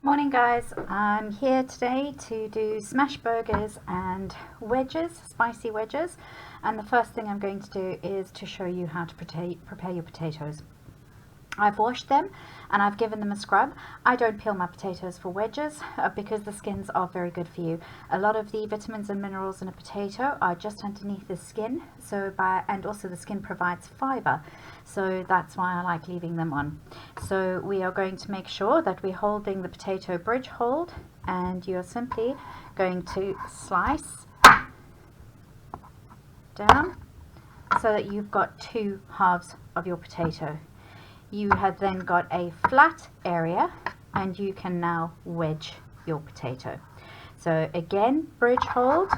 Morning guys, I'm here today to do smash burgers and wedges, spicy wedges, and the first thing I'm going to do is to show you how to prepare your potatoes. I've washed them and I've given them a scrub. I don't peel my potatoes for wedges because the skins are very good for you. A lot of the vitamins and minerals in a potato are just underneath the skin, and also the skin provides fiber, so that's why I like leaving them on. So we are going to make sure that we're holding the potato bridge hold, and you're simply going to slice down so that you've got two halves of your potato. You have then got a flat area and you can now wedge your potato. So again, bridge hold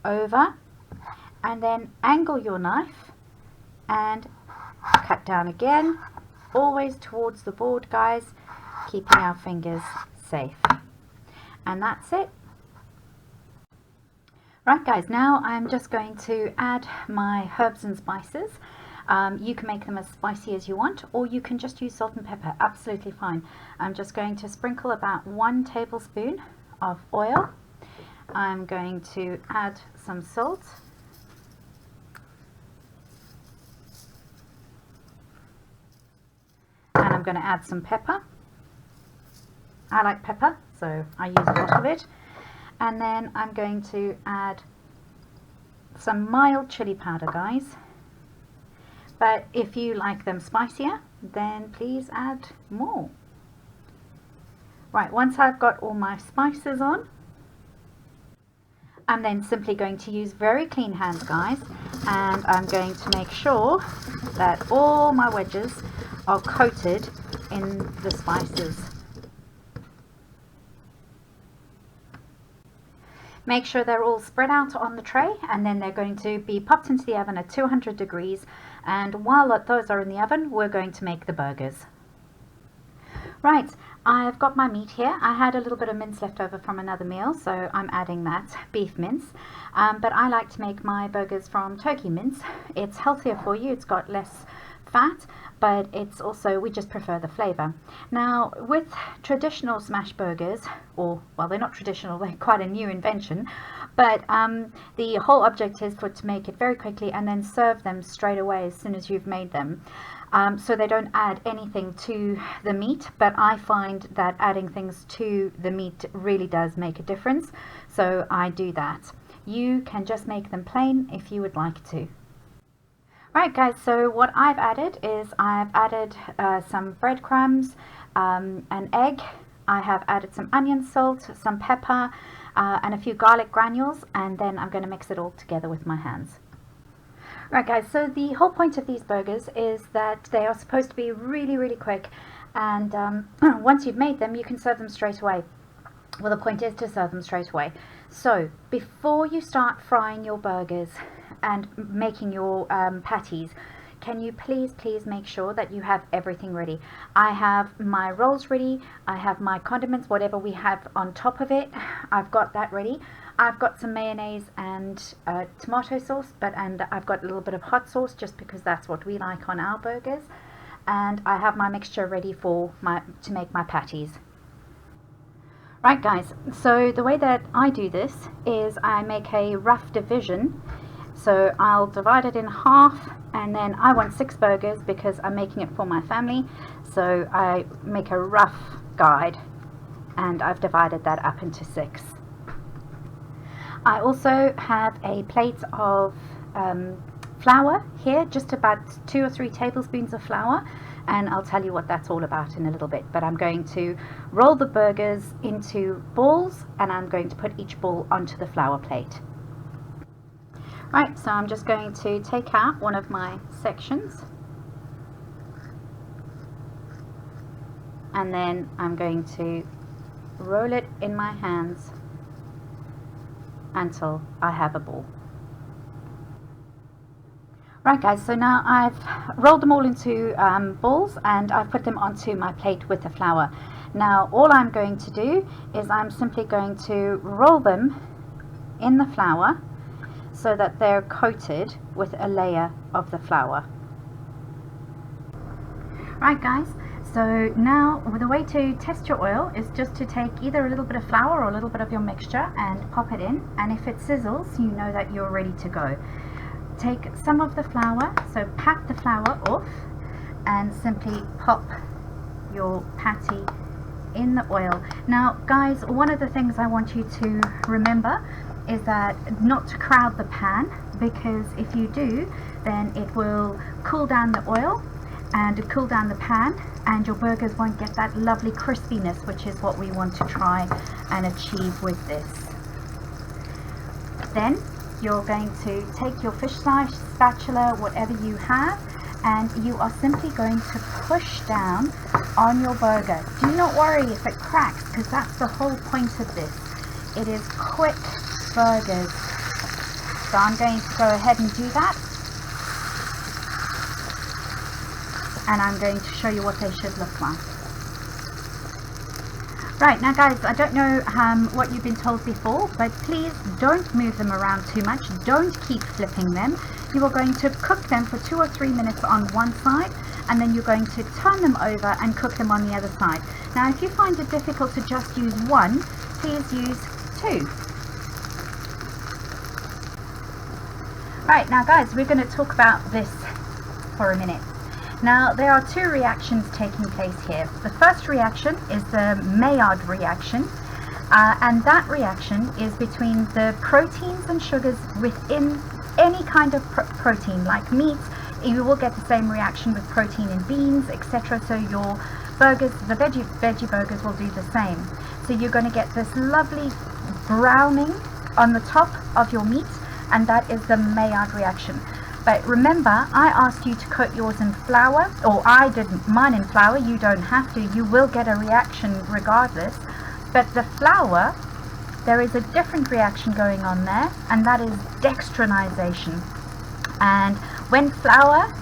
over and then angle your knife and cut down again, always towards the board guys, keeping our fingers safe. And that's it. Right guys, now I'm just going to add my herbs and spices. You can make them as spicy as you want, or you can just use salt and pepper, absolutely fine. I'm just going to sprinkle about 1 tablespoon of oil. I'm going to add some salt. And I'm going to add some pepper. I like pepper, so I use a lot of it. And then I'm going to add some mild chili powder, guys. But if you like them spicier, then please add more. Right, once I've got all my spices on, I'm then simply going to use very clean hands, guys, and I'm going to make sure that all my wedges are coated in the spices. Make sure they're all spread out on the tray, and then they're going to be popped into the oven at 200 degrees. And while those are in the oven, we're going to make the burgers. Right, I've got my meat here. I had a little bit of mince left over from another meal, so I'm adding that, beef mince. But I like to make my burgers from turkey mince. It's healthier for you, it's got less fat, but it's also, we just prefer the flavor. Now with traditional smash burgers, or well, they're not traditional, they're quite a new invention, but the whole object is to make it very quickly and then serve them straight away as soon as you've made them. So they don't add anything to the meat, but I find that adding things to the meat really does make a difference, so I do that. You can just make them plain if you would like to. Right guys, so what I've added is I've added some breadcrumbs, an egg, I have added some onion salt, some pepper, and a few garlic granules, and then I'm going to mix it all together with my hands. Right guys, so the whole point of these burgers is that they are supposed to be really quick, and once you've made them, you can serve them straight away. Well, the point is to serve them straight away. So before you start frying your burgers and making your patties, can you please make sure that you have everything ready? I have my rolls ready, I have my condiments, whatever we have on top of it, I've got that ready. I've got some mayonnaise and tomato sauce, and I've got a little bit of hot sauce just because that's what we like on our burgers. And I have my mixture ready to make my patties. Right guys, so the way that I do this is I make a rough division. So I'll divide it in half, and then I want 6 burgers because I'm making it for my family. So I make a rough guide and I've divided that up into 6. I also have a plate of flour here, just about 2 or 3 tablespoons of flour, and I'll tell you what that's all about in a little bit. But I'm going to roll the burgers into balls, and I'm going to put each ball onto the flour plate. Right, so I'm just going to take out one of my sections, and then I'm going to roll it in my hands until I have a ball. Right guys, so now I've rolled them all into balls, and I've put them onto my plate with the flour. Now all I'm going to do is I'm simply going to roll them in the flour so that they're coated with a layer of the flour. Right guys, So now the way to test your oil is just to take either a little bit of flour or a little bit of your mixture and pop it in, and if it sizzles, you know that you're ready to go. Take some of the flour, so pat the flour off and simply pop your patty in the oil. Now guys, one of the things I want you to remember is that not to crowd the pan, because if you do, then it will cool down the oil and cool down the pan, and your burgers won't get that lovely crispiness, which is what we want to try and achieve with this. Then you're going to take your fish slice spatula, whatever you have, and you are simply going to push down on your burger. Do not worry if it cracks, because that's the whole point of this. It is quick burgers. So I'm going to go ahead and do that, and I'm going to show you what they should look like. Right, now guys, I don't know what you've been told before, but please don't move them around too much. Don't keep flipping them. You are going to cook them for 2 or 3 minutes on one side, and then you're going to turn them over and cook them on the other side. Now if you find it difficult to just use one, please use two. Right, now guys, we're going to talk about this for a minute. Now there are two reactions taking place here. The first reaction is the Maillard reaction, and that reaction is between the proteins and sugars within any kind of protein, like meat. You will get the same reaction with protein in beans, etc. So your burgers, the veggie burgers, will do the same. So you're going to get this lovely browning on the top of your meat, and that is the Maillard reaction. But remember, I asked you to coat yours in flour, or I did mine in flour. You don't have to. You will get a reaction regardless. But the flour, there is a different reaction going on there, and that is dextrinization. And when flour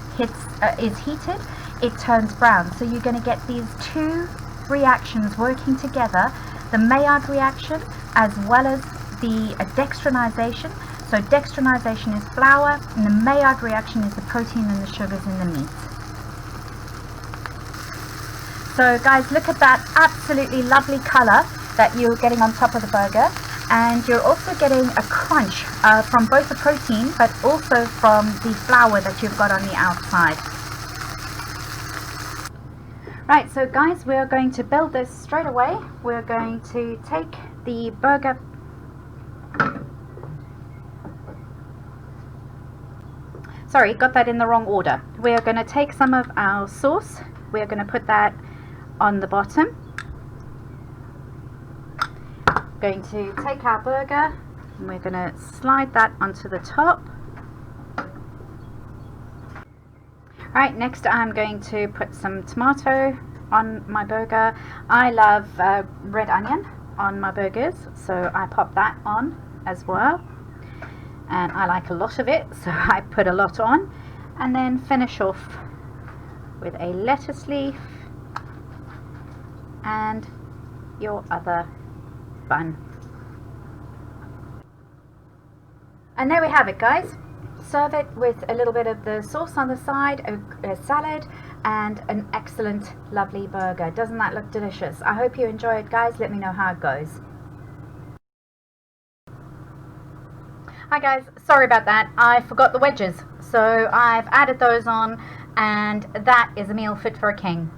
is heated, it turns brown. So you're going to get these two reactions working together, the Maillard reaction as well as the dextrinization. So dextrinization is flour, and the Maillard reaction is the protein and the sugars in the meat. So guys, look at that absolutely lovely color that you're getting on top of the burger, and you're also getting a crunch from both the protein but also from the flour that you've got on the outside. Right, so guys, we're going to build this straight away. We're going to take the burger Sorry, got that in the wrong order. We're going to take some of our sauce. We're going to put that on the bottom. Going to take our burger and we're going to slide that onto the top. Right, next I'm going to put some tomato on my burger. I love red onion on my burgers, so I pop that on as well. And I like a lot of it, so I put a lot on, and then finish off with a lettuce leaf and your other bun. And there we have it, guys. Serve it with a little bit of the sauce on the side, a salad, and an excellent lovely burger. Doesn't that look delicious? I hope you enjoy it, guys. Let me know how it goes. Hi guys, sorry about that. I forgot the wedges, so I've added those on, and that is a meal fit for a king.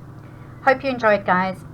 Hope you enjoyed, guys.